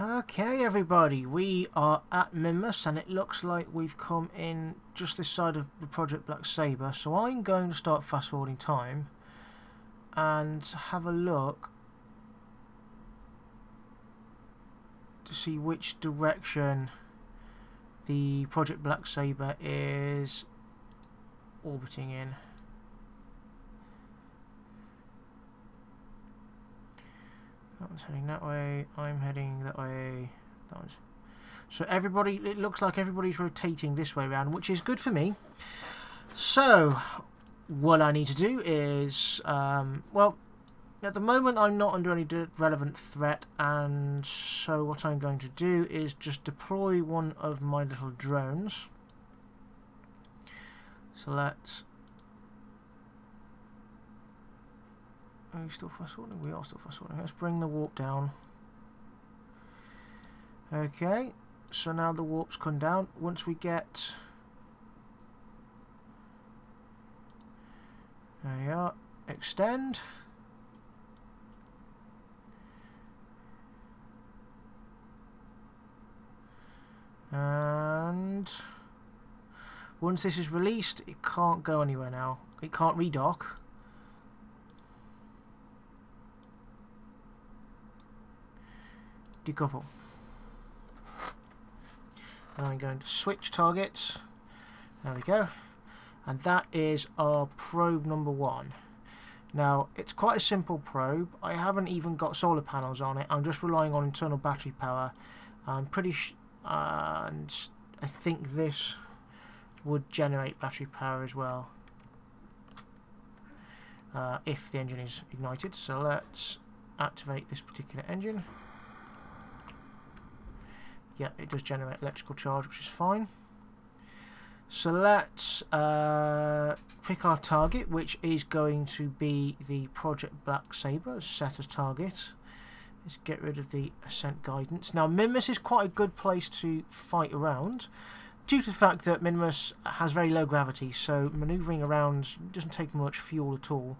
Okay, everybody, we are at Minmus, and it looks like we've come in just this side of the Project Black Saber. So I'm going to start fast forwarding time and have a look to see which direction the Project Black Saber is orbiting in. That one's heading that way, I'm heading that way, that one's... So everybody, it looks like everybody's rotating this way around, which is good for me. So, what I need to do is, well, at the moment I'm not under any relevant threat, and so what I'm going to do is just deploy one of my little drones. So let's... Are we still fast forwarding? We are still fast forwarding. Let's bring the warp down. Okay, so now the warp's come down. Once we get... There we are. Extend. And... once this is released, it can't go anywhere now. It can't redock. Decouple. And I'm going to switch targets. There we go. And that is our probe number 1. Now, it's quite a simple probe. I haven't even got solar panels on it. I'm just relying on internal battery power. I'm pretty and I think this would generate battery power as well. If the engine is ignited. So let's activate this particular engine. Yeah, it does generate electrical charge, which is fine. So let's pick our target, which is going to be the Project Black Saber, set as target. Let's get rid of the ascent guidance. Now, Minmus is quite a good place to fight around, due to the fact that Minmus has very low gravity, so manoeuvring around doesn't take much fuel at all.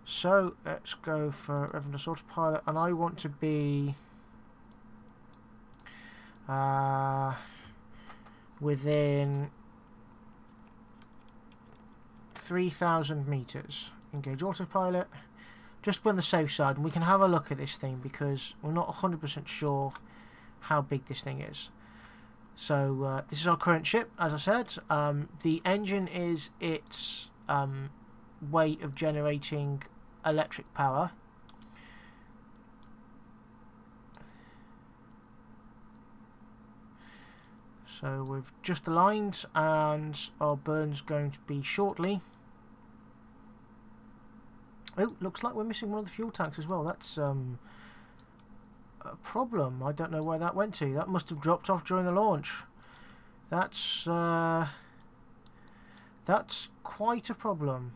So let's go for Revenant Autopilot, and I want to be... within 3,000 meters. Engage autopilot. Just on the safe side, and we can have a look at this thing because we're not 100% sure how big this thing is. So this is our current ship, as I said. The engine is its way of generating electric power. So we've just aligned, and our burn's going to be shortly. Oh, looks like we're missing one of the fuel tanks as well. That's a problem. I don't know where that went to. That must have dropped off during the launch. That's quite a problem.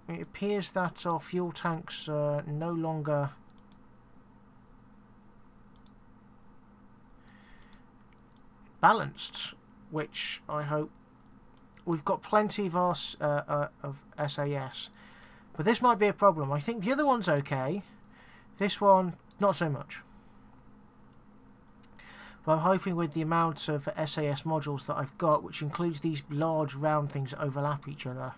It appears that our fuel tanks are no longer... balanced, which I hope... We've got plenty of our of SAS, but this might be a problem. I think the other one's okay. This one, not so much. But I'm hoping with the amount of SAS modules that I've got, which includes these large round things that overlap each other,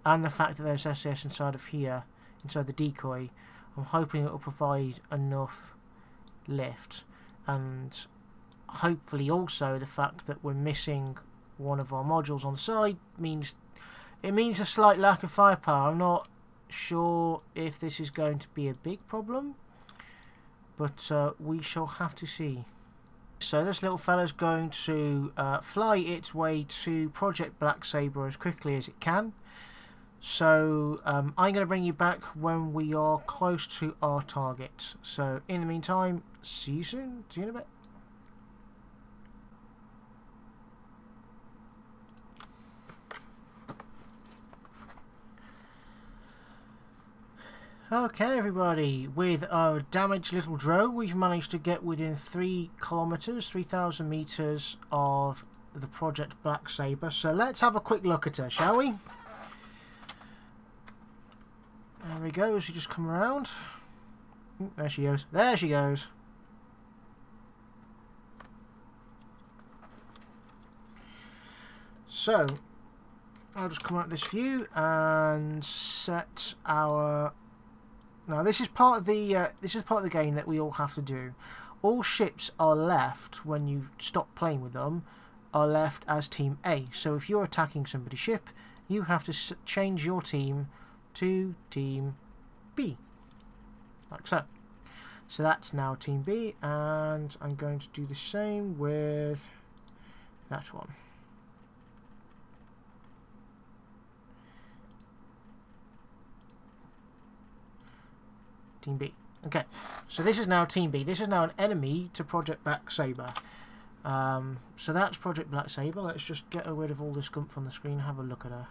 and the fact that there's SAS inside of here, inside the decoy, I'm hoping it will provide enough lift. And hopefully also the fact that we're missing one of our modules on the side means a slight lack of firepower. I'm not sure if this is going to be a big problem, but we shall have to see. So this little fella's going to fly its way to Project Black Saber as quickly as it can. So I'm going to bring you back when we are close to our target. So in the meantime, see you soon. See you in a bit. Okay, everybody, with our damaged little drone, we've managed to get within 3 kilometers, 3,000 meters of the Project Black Saber. So let's have a quick look at her, shall we? There we go, as we just come around. There she goes. There she goes. So I'll just come out of this view and set our. Now this is part of the game that we all have to do. All ships are left when you stop playing with them, are left as Team A. So if you're attacking somebody's ship, you have to change your team to Team B, like so. So that's now Team B, and I'm going to do the same with that one. Team B. Okay, so this is now Team B. This is now an enemy to Project Black Saber. So that's Project Black Saber. Let's just get rid of all this gump on the screen. Have a look at her.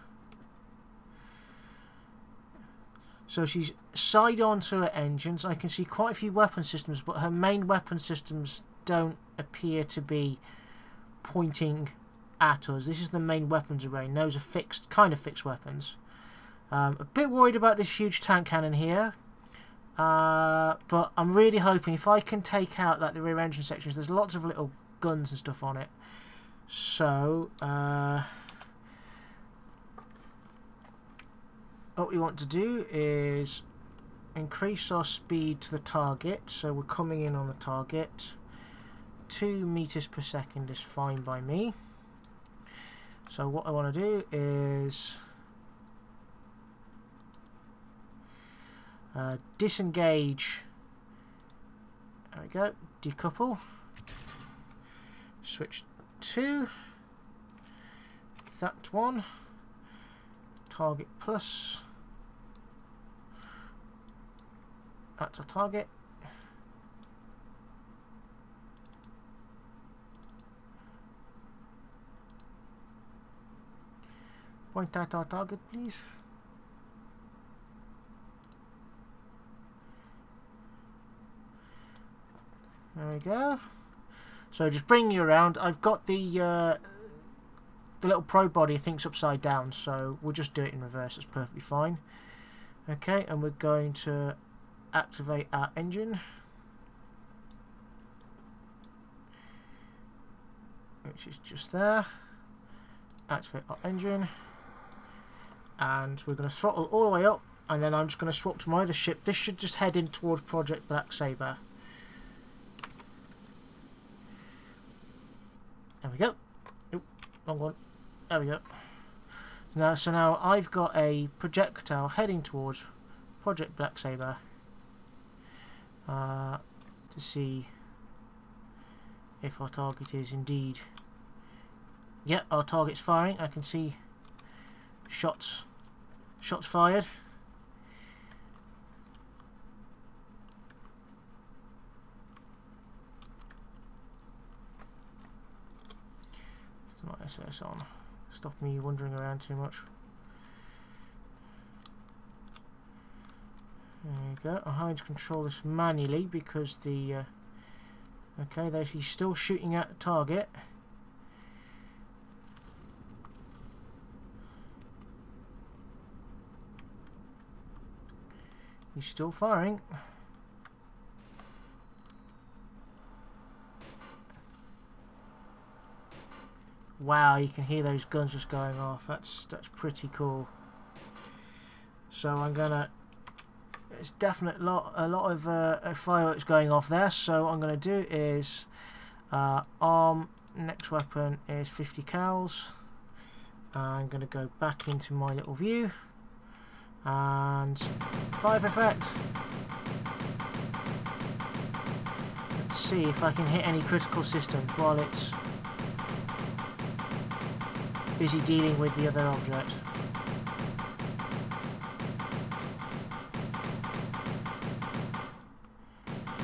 So she's side on to her engines. I can see quite a few weapon systems, but her main weapon systems don't appear to be pointing at us. This is the main weapons array, and those are fixed, kind of fixed weapons. A bit worried about this huge tank cannon here, but I'm really hoping if I can take out like the rear engine sections, there's lots of little guns and stuff on it. So what we want to do is increase our speed to the target. So we're coming in on the target. 2 meters per second is fine by me. So what I want to do is disengage. There we go. Decouple. Switch to that one. Target plus. That's a target. Point at our target, please. There we go. So just bring you around. I've got the little probe body I think's upside down, so we'll just do it in reverse. It's perfectly fine. Okay, and we're going to activate our engine, which is just there. Activate our engine, and we're going to throttle all the way up, and then I'm just going to swap to my other ship. This should just head in towards Project Black Saber. There we go. Oop, wrong one. There we go. So now I've got a projectile heading towards Project Black Saber to see if our target is indeed. Yep, our target's firing. I can see shots fired. It's not SS on. Stop me wandering around too much. There you go. I'm having to control this manually because the okay, there he's still shooting at the target. He's still firing. Wow, you can hear those guns just going off. That's pretty cool. So I'm gonna. There's definitely a lot of fireworks going off there. So what I'm gonna do is arm next weapon is 50 cals. I'm gonna go back into my little view and fire effect. Let's see if I can hit any critical systems while it's busy dealing with the other object.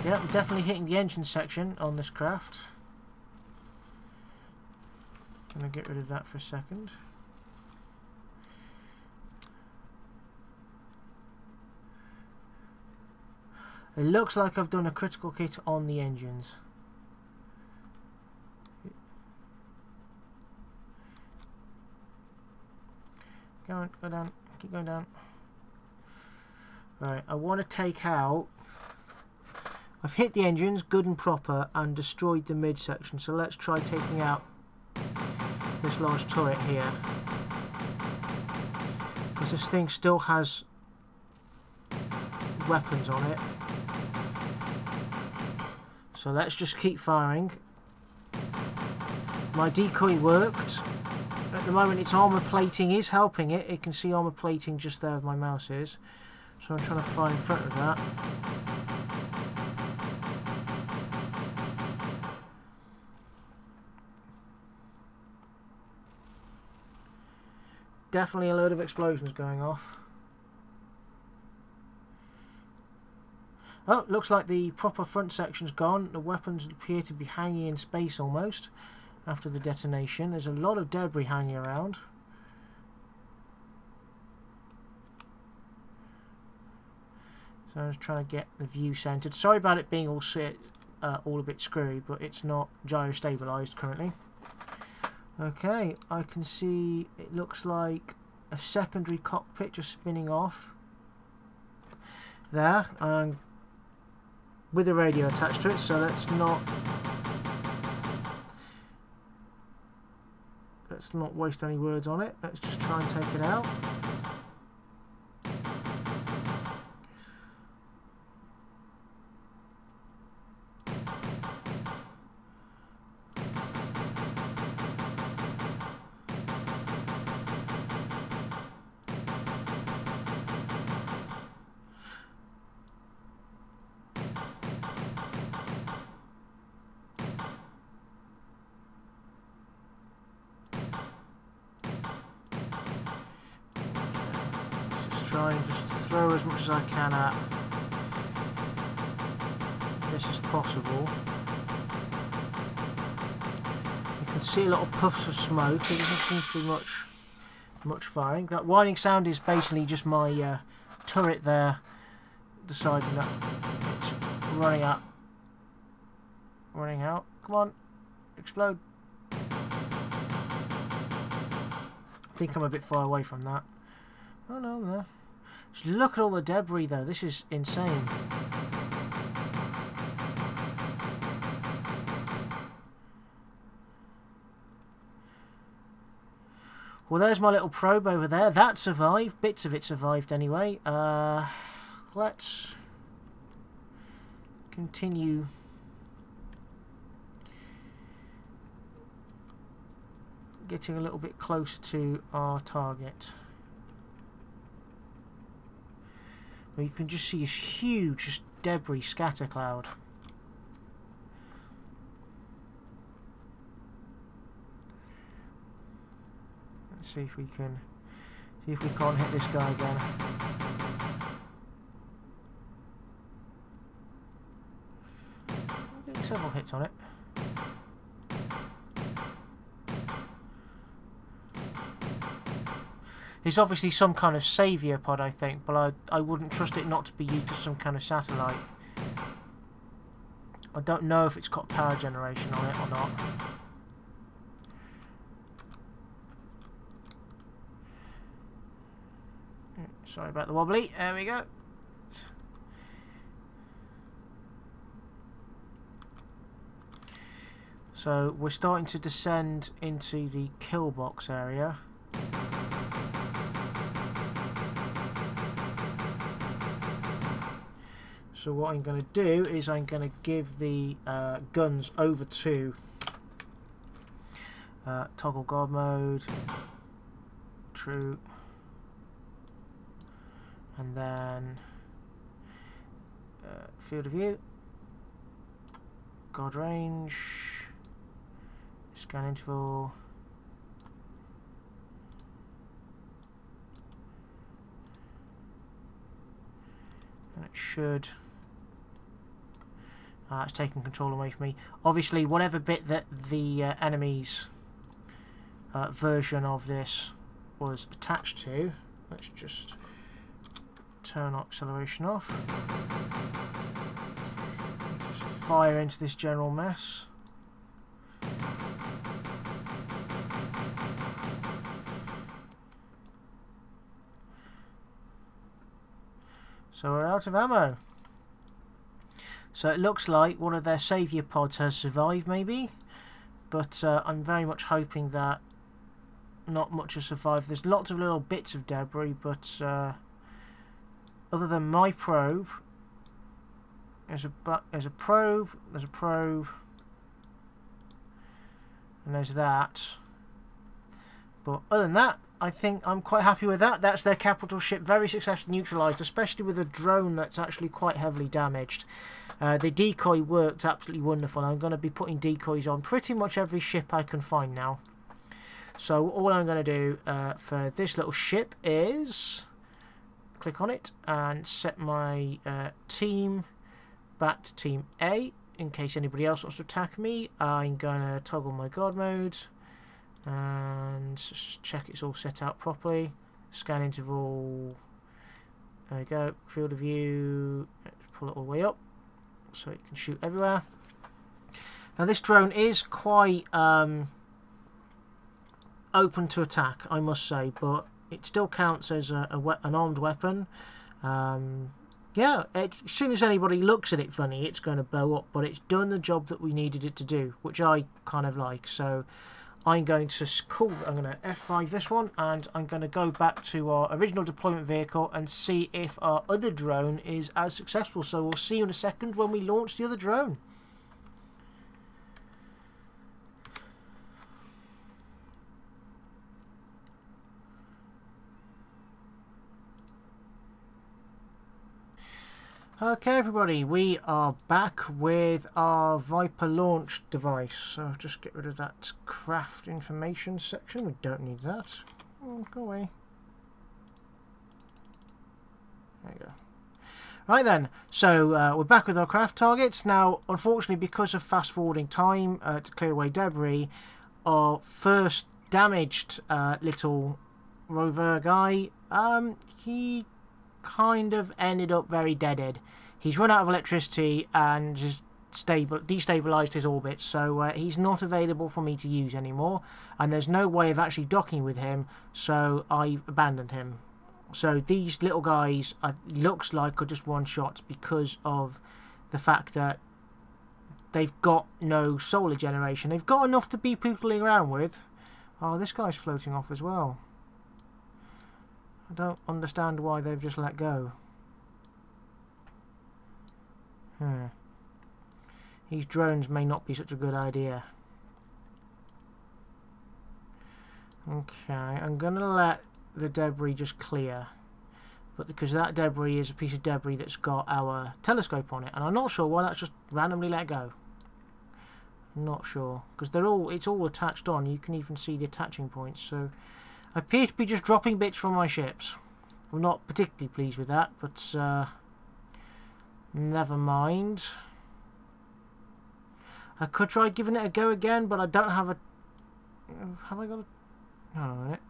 Yeah, I'm definitely hitting the engine section on this craft. I'm going to get rid of that for a second. It looks like I've done a critical hit on the engines. Go on, go down, keep going down. Right, I want to take out. I've hit the engines good and proper and destroyed the midsection, so let's try taking out this large turret here, because this thing still has weapons on it. So let's just keep firing. My decoy worked. At the moment its armour plating is helping it. It can see armour plating just there where my mouse is. So I'm trying to fly in front of that. Definitely a load of explosions going off. Oh, looks like the proper front section's gone. The weapons appear to be hanging in space almost after the detonation. There's a lot of debris hanging around. So I'm just trying to get the view centered. Sorry about it being all a bit screwy, but it's not gyro stabilized currently. Okay, I can see it looks like a secondary cockpit just spinning off there, with a radio attached to it, so let's not waste any words on it. Let's just try and take it out. Try and just throw as much as I can at this as possible. You can see a lot of puffs of smoke. There doesn't seem to be much firing. That whining sound is basically just my turret there deciding that it's running out. Come on, explode. I think I'm a bit far away from that. Oh no. Just look at all the debris though, this is insane. Well, there's my little probe over there. That survived, bits of it survived anyway. Let's continue getting a little bit closer to our target. You can just see this huge debris scatter cloud. Let's see if we can't hit this guy again. I'm getting several hits on it. It's obviously some kind of saviour pod, I think, but I wouldn't trust it not to be used as some kind of satellite. I don't know if it's got power generation on it or not. Sorry about the wobbly. There we go. So we're starting to descend into the kill box area. So what I'm going to do is I'm going to give the guns over to toggle guard mode, true, and then field of view, guard range, scan interval, and it should. It's taking control away from me. Obviously, whatever bit that the enemy's version of this was attached to, let's just turn our acceleration off. Just fire into this general mess. So we're out of ammo. So it looks like one of their saviour pods has survived, maybe, but I'm very much hoping that not much has survived. There's lots of little bits of debris, but other than my probe, there's a probe, there's a probe, and there's that. But other than that, I think I'm quite happy with that. That's their capital ship, very successfully neutralised, especially with a drone that's actually quite heavily damaged. The decoy worked absolutely wonderful. I'm going to be putting decoys on pretty much every ship I can find now. So all I'm going to do for this little ship is click on it and set my team back to Team A in case anybody else wants to attack me. I'm going to toggle my guard mode and just check it's all set out properly. Scan interval. There we go. Field of view. Let's pull it all the way up so it can shoot everywhere. Now this drone is quite open to attack, I must say, but it still counts as an armed weapon. Yeah, as soon as anybody looks at it funny, it's going to blow up, but it's done the job that we needed it to do, which I kind of like. So I'm going to F5 this one, and I'm going to go back to our original deployment vehicle and see if our other drone is as successful. So we'll see you in a second when we launch the other drone. Okay everybody, we are back with our Viper launch device. So just get rid of that craft information section, we don't need that. Oh, go away. There you go. Right then, so we're back with our craft targets. Now unfortunately, because of fast forwarding time to clear away debris, our first damaged little rover guy, he kind of ended up very deaded. He's run out of electricity and just destabilized his orbit, so he's not available for me to use anymore, and there's no way of actually docking with him, so I've abandoned him. So these little guys looks like are just one shots because of the fact that they've got no solar generation. They've got enough to be pootling around with. Oh, this guy's floating off as well. I don't understand why they've just let go. These drones may not be such a good idea. Okay, I'm going to let the debris just clear. But because that debris is a piece of debris that's got our telescope on it. And I'm not sure why that's just randomly let go. I'm not sure. Because it's all attached on. You can even see the attaching points. So I appear to be just dropping bits from my ships. I'm not particularly pleased with that, but never mind. I could try giving it a go again, but I don't have a... Have I got a... Hold on a minute.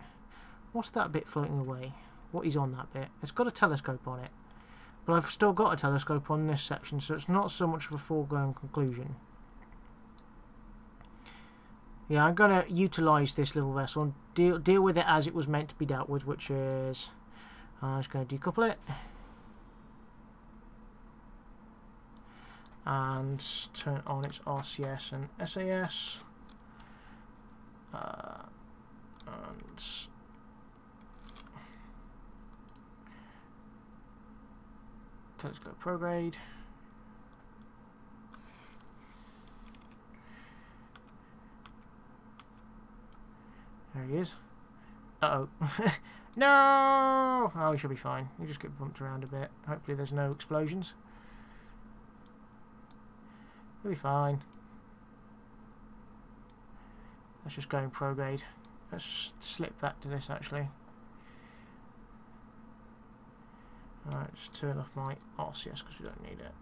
What's that bit floating away? What is on that bit? It's got a telescope on it. But I've still got a telescope on this section, so it's not so much of a foregone conclusion. Yeah, I'm going to utilise this little vessel and deal with it as it was meant to be dealt with, which is... I'm just going to decouple it. And turn on its RCS and SAS. And... Telescope prograde. There he is. Uh-oh. No! Oh, he should be fine. You just get bumped around a bit. Hopefully there's no explosions. He'll be fine. Let's just go in prograde. Let's slip back to this actually. Alright, just turn off my RCS because we don't need it.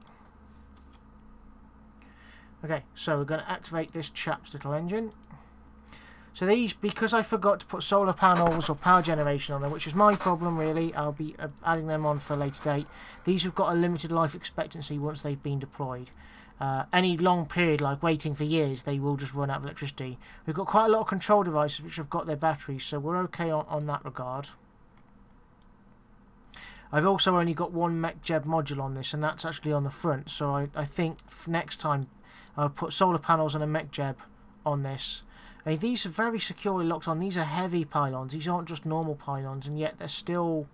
Okay, so we're going to activate this chap's little engine. So these, because I forgot to put solar panels or power generation on them, which is my problem really, I'll be adding them on for a later date. These have got a limited life expectancy once they've been deployed. Any long period, like waiting for years, they will just run out of electricity. We've got quite a lot of control devices which have got their batteries, so we're okay on that regard. I've also only got one MacJeb module on this, and that's actually on the front, so I think next time I'll put solar panels and a MacJeb on this. I mean, these are very securely locked on. These are heavy pylons. These aren't just normal pylons, and yet they're still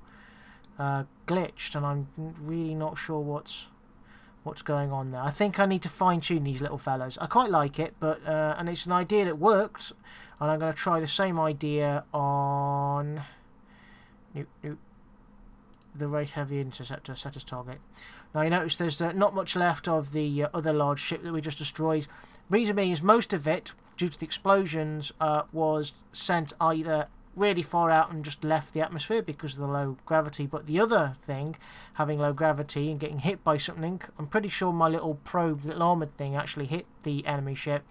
glitched, and I'm really not sure what's going on there. I think I need to fine-tune these little fellas. I quite like it, but and it's an idea that worked, and I'm going to try the same idea on the Wraith Heavy Interceptor, set as target. Now you notice there's not much left of the other large ship that we just destroyed. Reason being is most of it, due to the explosions, was sent either really far out and just left the atmosphere because of the low gravity, but the other thing, having low gravity and getting hit by something, I'm pretty sure my little probe, the little armoured thing, actually hit the enemy ship,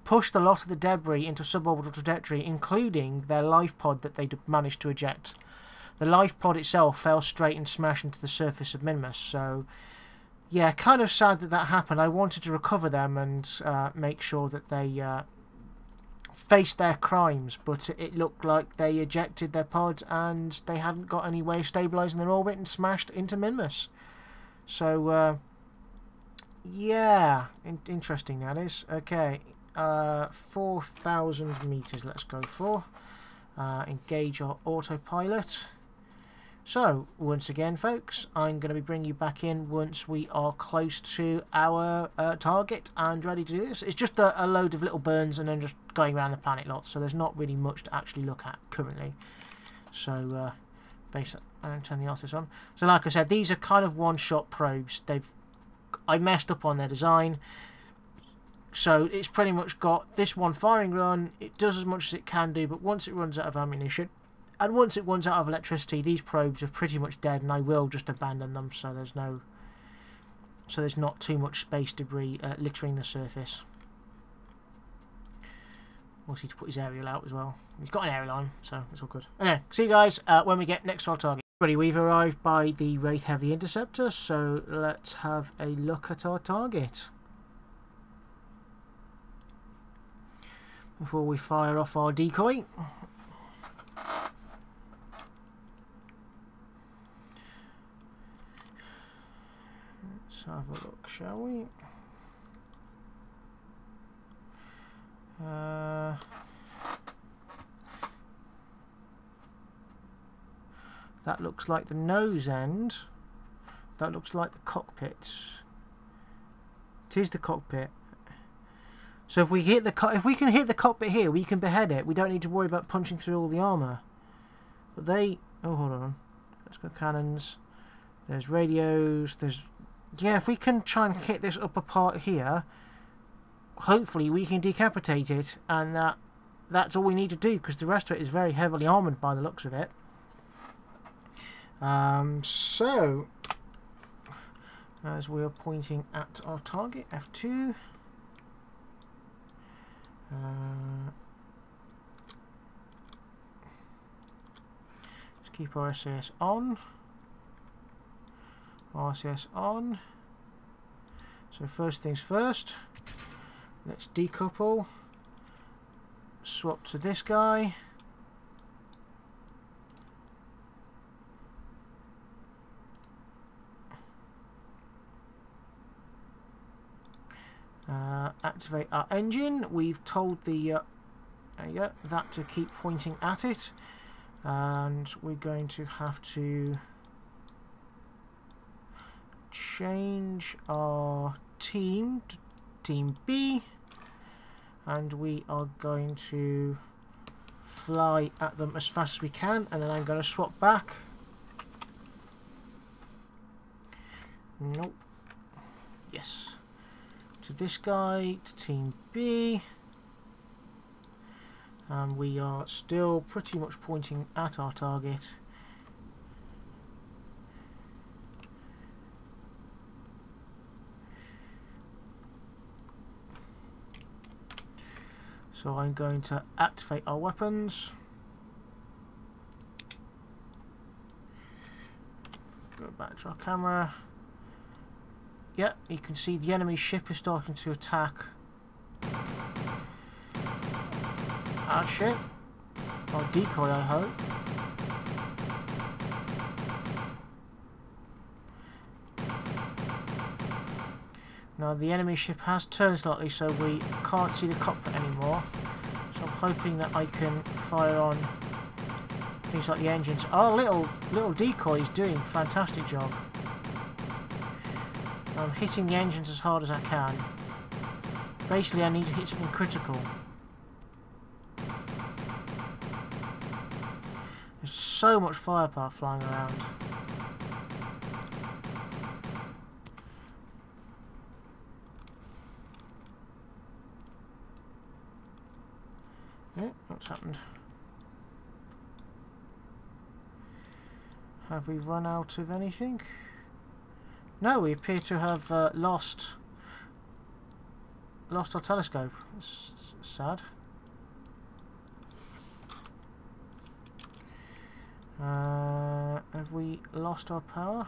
pushed a lot of the debris into suborbital trajectory, including their life pod that they managed to eject. The life pod itself fell straight and smashed into the surface of Minmus, so yeah, kind of sad that that happened. I wanted to recover them and make sure that they faced their crimes, but it looked like they ejected their pod and they hadn't got any way of stabilising their orbit and smashed into Minmus. So yeah, interesting that is. Okay, 4,000 metres let's go for. Engage our autopilot. So, once again, folks, I'm going to be bringing you back in once we are close to our target and ready to do this. It's just a load of little burns and then just going around the planet lots, so there's not really much to actually look at currently. So, I'll turn the artist on. So, like I said, these are kind of one-shot probes. I messed up on their design. So, it's pretty much got this one firing run. It does as much as it can do, but once it runs out of ammunition, and once it runs out of electricity, these probes are pretty much dead, and I will just abandon them. So there's not too much space debris littering the surface. Also, need to put his aerial out as well. He's got an aerial on, so it's all good. Anyway, see you guys when we get next to our target. Already, we've arrived by the Wraith Heavy Interceptor, so let's have a look at our target before we fire off our decoy. Let's have a look, shall we? That looks like the nose end. That looks like the cockpit. It is the cockpit. So if we hit if we can hit the cockpit here, we can behead it. We don't need to worry about punching through all the armour. But they... Oh, hold on. Let's go cannons. There's radios. There's... Yeah, if we can try and hit this upper part here, hopefully we can decapitate it, and that's all we need to do, because the rest of it is very heavily armoured by the looks of it. So, as we are pointing at our target, F2. Let's keep our SAS on. RCS on. So first things first, let's decouple, swap to this guy, activate our engine. We've told the that to keep pointing at it, and we're going to have to change our team to Team B, and we are going to fly at them as fast as we can, and then I'm going to swap back. Nope. Yes. To this guy, to Team B, and we are still pretty much pointing at our target. So I'm going to activate our weapons. Go back to our camera. Yeah, you can see the enemy ship is starting to attack our ship. Our decoy, I hope. Now the enemy ship has turned slightly, so we can't see the cockpit anymore. So I'm hoping that I can fire on things like the engines. Our little decoy is doing a fantastic job. I'm hitting the engines as hard as I can. Basically, I need to hit something critical. There's so much firepower flying around. Oh, what's happened? Have we run out of anything? No, we appear to have lost our telescope. It's sad. Have we lost our power?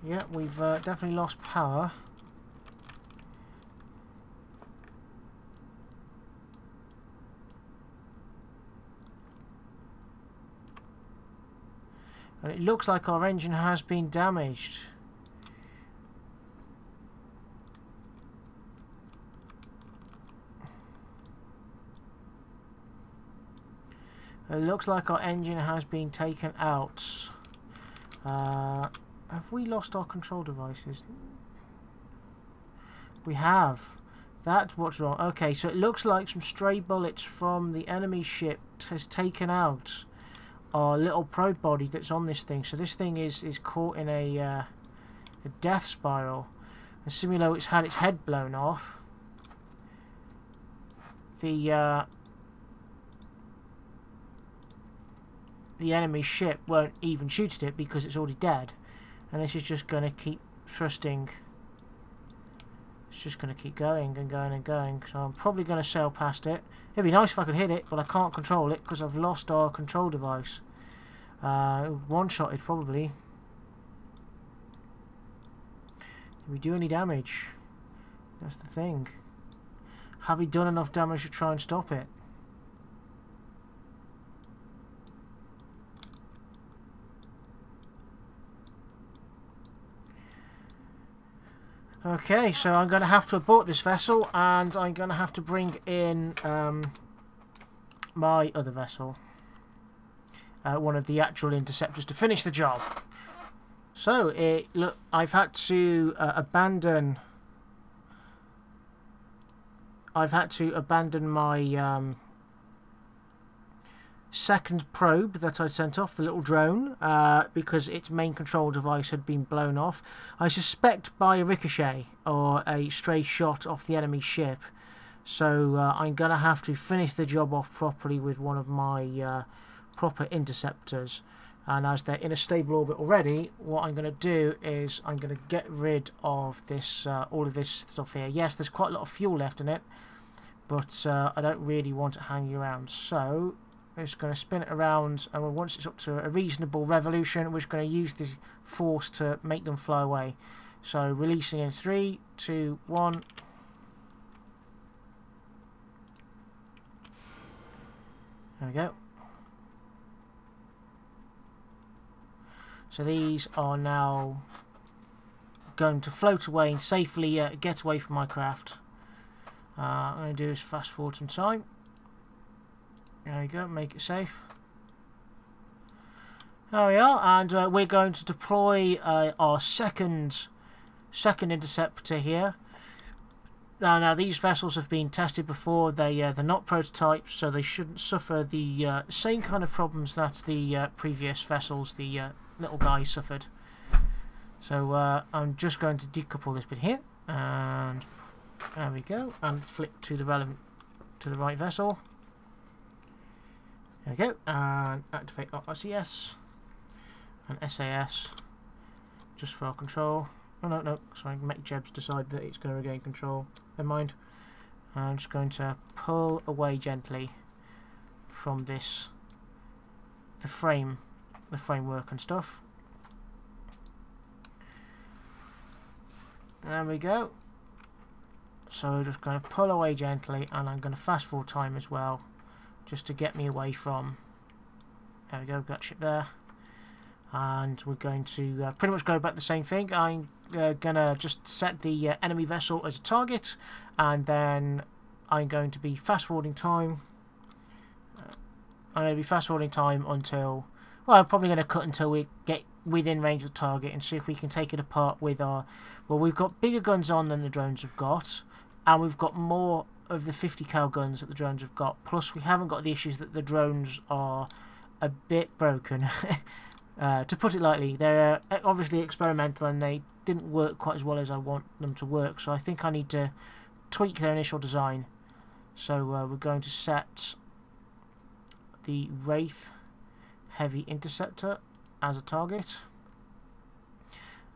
Yeah, we've definitely lost power. And it looks like our engine has been damaged. It looks like our engine has been taken out. Have we lost our control devices? We have. That's what's wrong. Okay, so it looks like some stray bullets from the enemy ship has taken out our little probe body that's on this thing. So this thing is caught in a death spiral. And similarly, it's had its head blown off. The enemy ship won't even shoot at it because it's already dead. And this is just going to keep thrusting. It's just going to keep going and going and going. So I'm probably going to sail past it. It'd be nice if I could hit it, but I can't control it because I've lost our control device. One-shotted probably. Did we do any damage? That's the thing. Have we done enough damage to try and stop it? Okay, so I'm going to have to abort this vessel, and I'm going to have to bring in my other vessel, one of the actual interceptors, to finish the job. So, look, I've had to abandon. I've had to abandon my second probe that I sent off, the little drone, because its main control device had been blown off. I suspect by a ricochet or a stray shot off the enemy ship. So I'm going to have to finish the job off properly with one of my proper interceptors. And as they're in a stable orbit already, what I'm going to do is I'm going to get rid of this, all of this stuff here. Yes, there's quite a lot of fuel left in it, but I don't really want it hanging around. So we're just going to spin it around, and once it's up to a reasonable revolution, we're just going to use the force to make them fly away. So releasing in 3, 2, 1. There we go. So these are now going to float away and safely get away from my craft. I'm going to do is fast forward some time. There we go, make it safe. There we are, and we're going to deploy our second interceptor here. Now these vessels have been tested before. They're not prototypes, so they shouldn't suffer the same kind of problems that the previous vessels, the little guys, suffered. So I'm just going to decouple this bit here, and there we go, and flip to the right vessel. There we go, and activate our RCS and SAS just for our control. Oh no, sorry, make Jebs decide that it's going to regain control. Never mind. I'm just going to pull away gently from this, the framework and stuff. There we go. So we're just going to pull away gently, and I'm going to fast forward time as well, just to get me away from. There we go, that ship there. And we're going to pretty much go about the same thing. I'm gonna just set the enemy vessel as a target, and then I'm going to be fast forwarding time. I'm going to be fast forwarding time until, well, I'm probably going to cut until we get within range of the target and see if we can take it apart with our, well, we've got bigger guns on than the drones have got, and we've got more of the 50 cal guns that the drones have got, plus we haven't got the issues that the drones are a bit broken. To put it lightly, they're obviously experimental and they didn't work quite as well as I want them to work, so I think I need to tweak their initial design. So we're going to set the Wraith Heavy Interceptor as a target,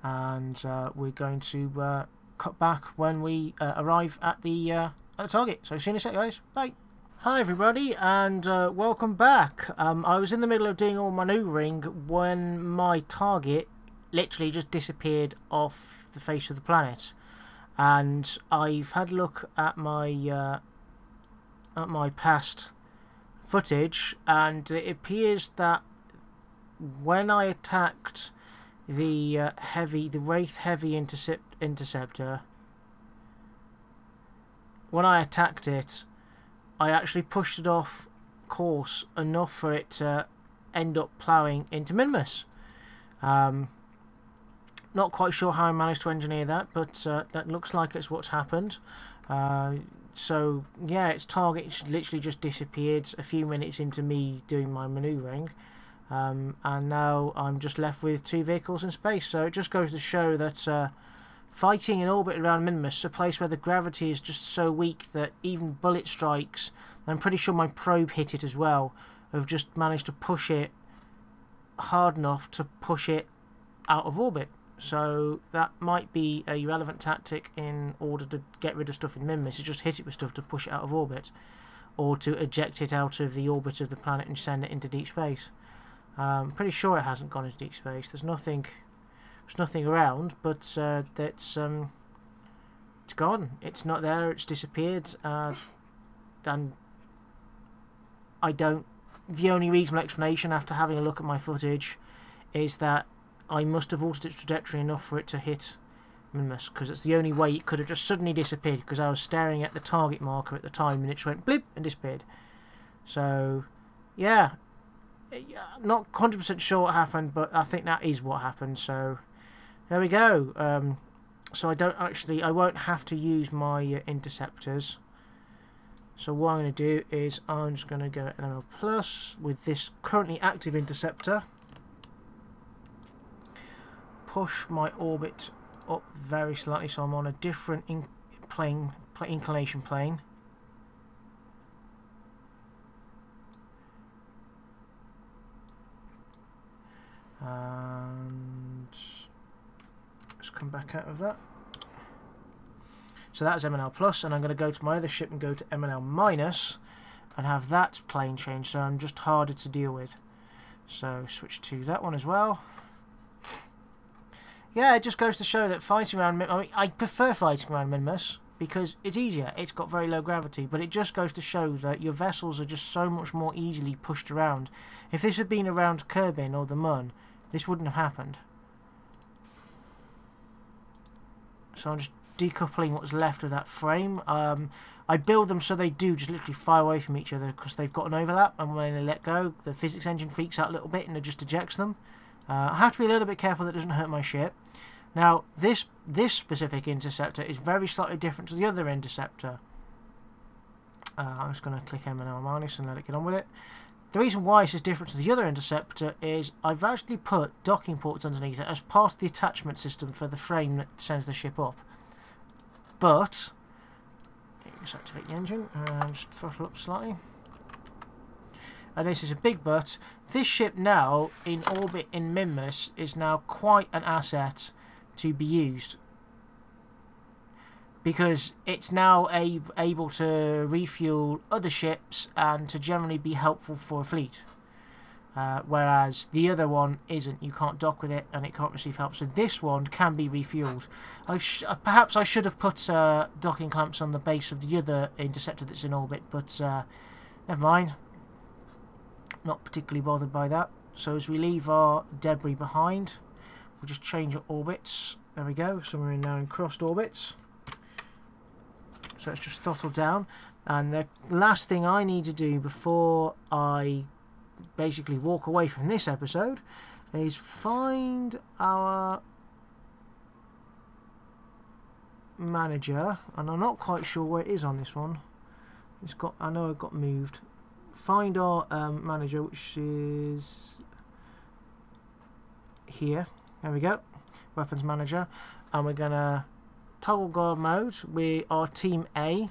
and we're going to cut back when we arrive at the target. So see you in a sec, guys. Bye. Hi everybody, and welcome back. I was in the middle of doing all manoeuvring when my target literally just disappeared off the face of the planet, and I've had a look at my past footage, and it appears that when I attacked the Wraith Heavy Interceptor, when I attacked it, I actually pushed it off course enough for it to end up ploughing into Minmus. Not quite sure how I managed to engineer that, but that looks like it's what's happened. So yeah, its target literally just disappeared a few minutes into me doing my manoeuvring, and now I'm just left with 2 vehicles in space. So it just goes to show that fighting in orbit around Minmus, a place where the gravity is just so weak that even bullet strikes, I'm pretty sure my probe hit it as well, have just managed to push it hard enough to push it out of orbit. So that might be a relevant tactic in order to get rid of stuff in Minmus, is just hit it with stuff to push it out of orbit, or to eject it out of the orbit of the planet and send it into deep space. I'm pretty sure it hasn't gone into deep space. There's nothing around, but it's gone. It's not there. It's disappeared, and I don't. The only reasonable explanation after having a look at my footage is that I must have altered its trajectory enough for it to hit Minmus, because it's the only way it could have just suddenly disappeared, because I was staring at the target marker at the time and it just went blip and disappeared. So yeah, not 100% sure what happened, but I think that is what happened. So there we go. So I won't have to use my interceptors. So what I'm going to do is I'm just going to go NML Plus with this currently active interceptor. Push my orbit up very slightly, so I'm on a different inclination plane. And let's come back out of that. So that's MNL Plus, and I'm going to go to my other ship and go to MNL Minus and have that plane change, so I'm just harder to deal with. So switch to that one as well. Yeah, it just goes to show that fighting around... I mean, I prefer fighting around Minmus because it's easier. It's got very low gravity, but it just goes to show that your vessels are just so much more easily pushed around. If this had been around Kerbin or the Mun, this wouldn't have happened. So I'm just decoupling what's left of that frame. I build them so they do just literally fly away from each other because they've got an overlap, and when they let go, the physics engine freaks out a little bit and it just ejects them. I have to be a little bit careful that it doesn't hurt my ship. Now, this specific interceptor is very slightly different to the other interceptor. I'm just going to click MNL minus and let it get on with it. The reason why this is different to the other interceptor is I've actually put docking ports underneath it as part of the attachment system for the frame that sends the ship up. But, let's activate the engine and just throttle up slightly. And this is a big but. This ship now, in orbit in Minmus, is now quite an asset to be used, because it's now able to refuel other ships and to generally be helpful for a fleet. whereas the other one isn't. You can't dock with it and it can't receive help. So this one can be refueled. Perhaps I should have put docking clamps on the base of the other interceptor that's in orbit, but never mind. Not particularly bothered by that. So as we leave our debris behind, we'll just change our orbits. There we go. So we're now in crossed orbits. So it's just throttle down. And the last thing I need to do before I basically walk away from this episode is find our manager, and I'm not quite sure where it is on this one. I know it got moved. Find our manager, which is here. There we go, weapons manager, and we're gonna toggle guard mode. We are team A,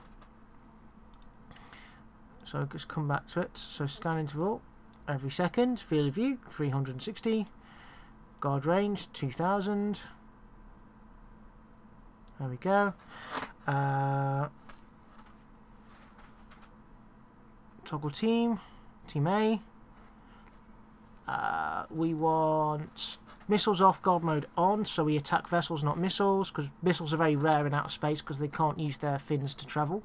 so just come back to it. So scan interval every second, field of view 360, guard range 2000. There we go. Toggle team A. We want missiles off, guard mode on, so we attack vessels, not missiles, because missiles are very rare in outer space because they can't use their fins to travel.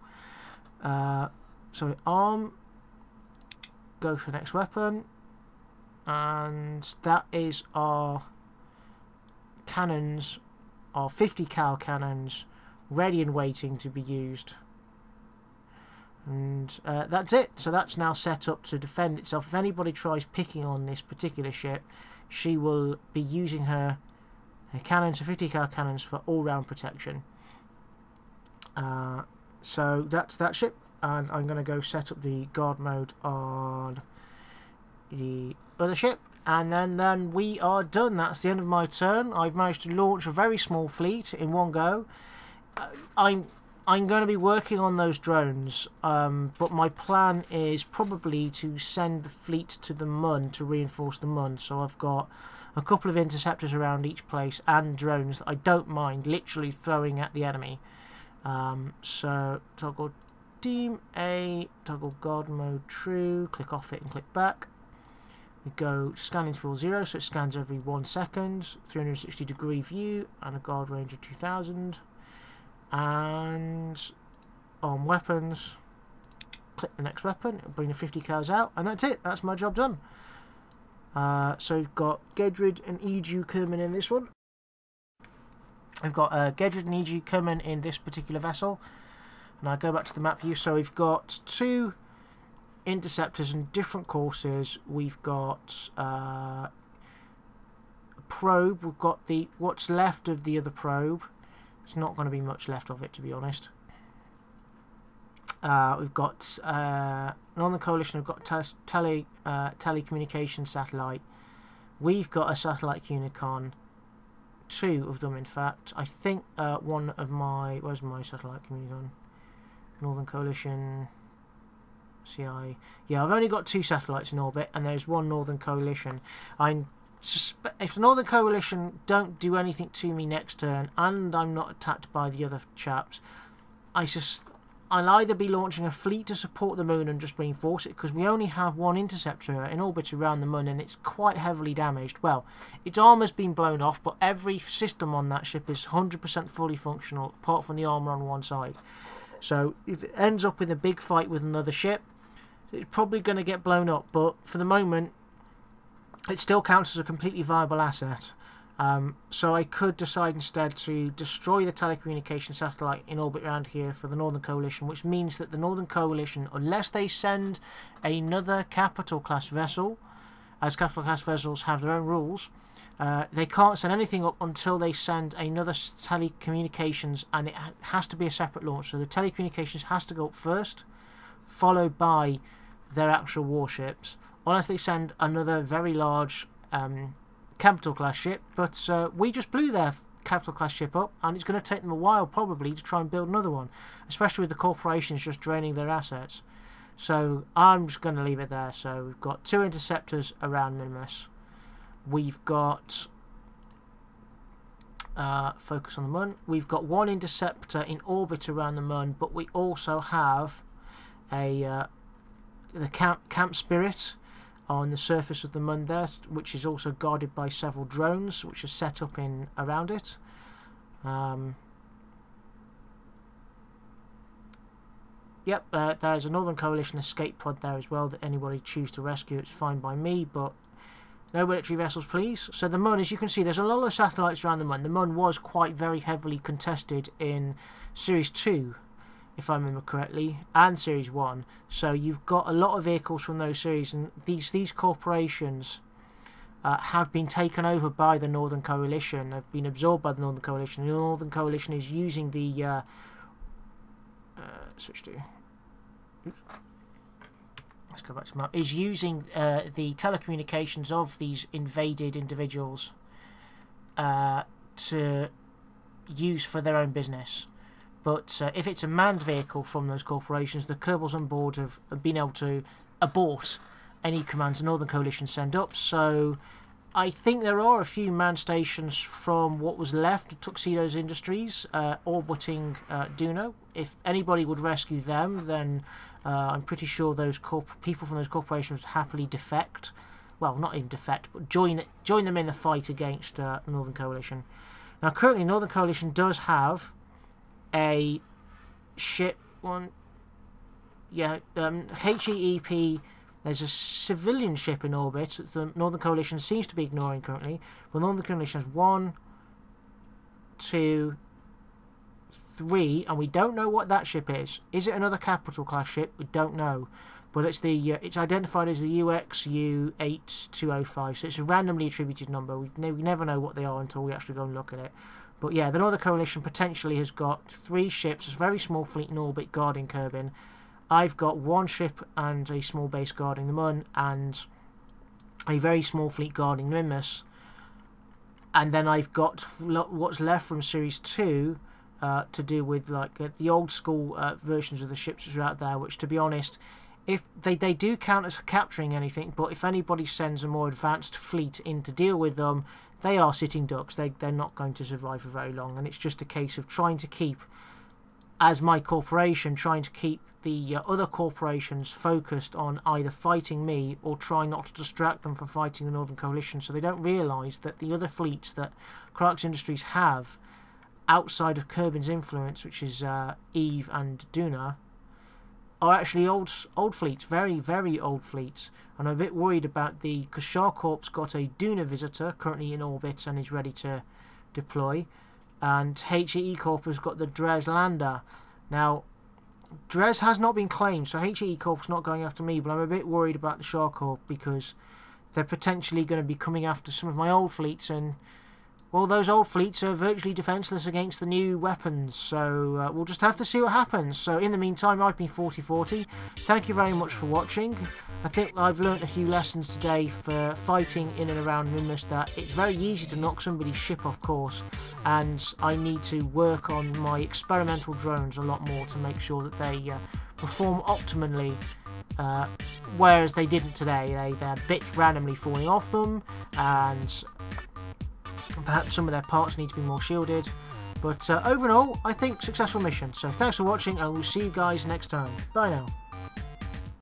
So arm, go for the next weapon, and that is our cannons, our 50 cal cannons, ready and waiting to be used. And that's it. So that's now set up to defend itself. If anybody tries picking on this particular ship, she will be using her cannons, her 50 cal cannons, for all-round protection. So that's that ship, and I'm going to go set up the guard mode on the other ship, and then we are done. That's the end of my turn. I've managed to launch a very small fleet in one go. I'm going to be working on those drones, but my plan is probably to send the fleet to the Mun to reinforce the Mun. So I've got a couple of interceptors around each place and drones that I don't mind literally throwing at the enemy. So toggle team A, toggle guard mode true, click off it and click back. We go scan interval 0, so it scans every 1 second, 360 degree view, and a guard range of 2000. And on weapons, click the next weapon, it'll bring the 50 cals out, and that's it. That's my job done. So we've got Gedrid and Eju coming in this one. We've got Gedrid and Eju coming in this particular vessel. And I'll go back to the map view. So we've got 2 interceptors in different courses. We've got a probe. We've got what's left of the other probe. There's not going to be much left of it, to be honest. We've got Northern Coalition. We've got telecommunication satellite. We've got a satellite Unicon. 2 of them, in fact. I think one of my... Where's my satellite Unicon? Northern Coalition... CI. Yeah, I've only got 2 satellites in orbit, and there's 1 Northern Coalition. If the Northern Coalition don't do anything to me next turn, and I'm not attacked by the other chaps, I'll either be launching a fleet to support the Moon and just reinforce it, because we only have 1 interceptor in orbit around the Moon, and it's quite heavily damaged. Well, its armor's been blown off, but every system on that ship is 100% fully functional, apart from the armor on one side. So if it ends up with a big fight with another ship, it's probably going to get blown up, but for the moment it still counts as a completely viable asset. So I could decide instead to destroy the telecommunication satellite in orbit around here for the Northern Coalition, which means that the Northern Coalition, unless they send another capital class vessel, as capital class vessels have their own rules, they can't send anything up until they send another telecommunications, and it has to be a separate launch. So the telecommunications has to go up first, followed by their actual warships, unless they send another very large capital class ship. But we just blew their capital class ship up, and it's going to take them a while probably to try and build another one, especially with the corporations just draining their assets. So I'm just going to leave it there. So we've got 2 interceptors around Minmus. We've got focus on the Mun. We've got 1 interceptor in orbit around the Mun, but we also have the Camp Spirit, on the surface of the Mun there, which is also guarded by several drones which are set up in around it. Yep, there's a Northern Coalition escape pod there as well that anybody choose to rescue. It's fine by me, but no military vessels, please. So the Mun, as you can see, there's a lot of satellites around the Mun. The Mun was quite very heavily contested in Series 2, if I remember correctly, and Series 1. So you've got a lot of vehicles from those series, and these corporations have been taken over by the Northern Coalition, have been absorbed by the Northern Coalition. The Northern Coalition is using the... switch to... Oops. Let's go back to the map. Is using the telecommunications of these invaded individuals to use for their own business. But if it's a manned vehicle from those corporations, the Kerbals on board have been able to abort any commands the Northern Coalition send up. So I think there are a few manned stations from what was left of Tuxedo's Industries orbiting Duno. If anybody would rescue them, then I'm pretty sure those people from those corporations would happily defect. Well, not even defect, but join them in the fight against the Northern Coalition. Now, currently, Northern Coalition does have a ship, HEEP. There's a civilian ship in orbit that the Northern Coalition seems to be ignoring currently. Well, Northern Coalition has 1, 2, 3, and we don't know what that ship is. Is it another capital class ship? We don't know. But it's the it's identified as the UXU8205, so it's a randomly attributed number. We never know what they are until we actually go and look at it. But yeah, the Northern Coalition potentially has got 3 ships, a very small fleet in orbit guarding Kerbin. I've got 1 ship and a small base guarding the Mun, and a very small fleet guarding Minmus. And then I've got what's left from Series 2 to do with like the old school versions of the ships that are out there, which, to be honest, if they do count as capturing anything, but if anybody sends a more advanced fleet in to deal with them, they are sitting ducks. They're not going to survive for very long, and it's just a case of trying to keep, as my corporation, trying to keep the other corporations focused on either fighting me or trying not to distract them from fighting the Northern Coalition, so they don't realise that the other fleets that Crux Industries have outside of Kerbin's influence, which is Eve and Duna, are actually old fleets, very, very old fleets. And I'm a bit worried about because Shah Corp's got a Duna visitor currently in orbit and is ready to deploy, and HEE Corp has got the Dres lander. Now, Dres has not been claimed, so HEE Corp's not going after me, but I'm a bit worried about the Shah Corp because they're potentially going to be coming after some of my old fleets, and well, those old fleets are virtually defenceless against the new weapons, so we'll just have to see what happens. So in the meantime, I've been 4040. Thank you very much for watching. I think I've learnt a few lessons today for fighting in and around Minmus, that it's very easy to knock somebody's ship off course, and I need to work on my experimental drones a lot more to make sure that they perform optimally, whereas they didn't today. They had bits randomly falling off them, and perhaps some of their parts need to be more shielded. But overall, I think successful mission. So thanks for watching, and we'll see you guys next time. Bye now.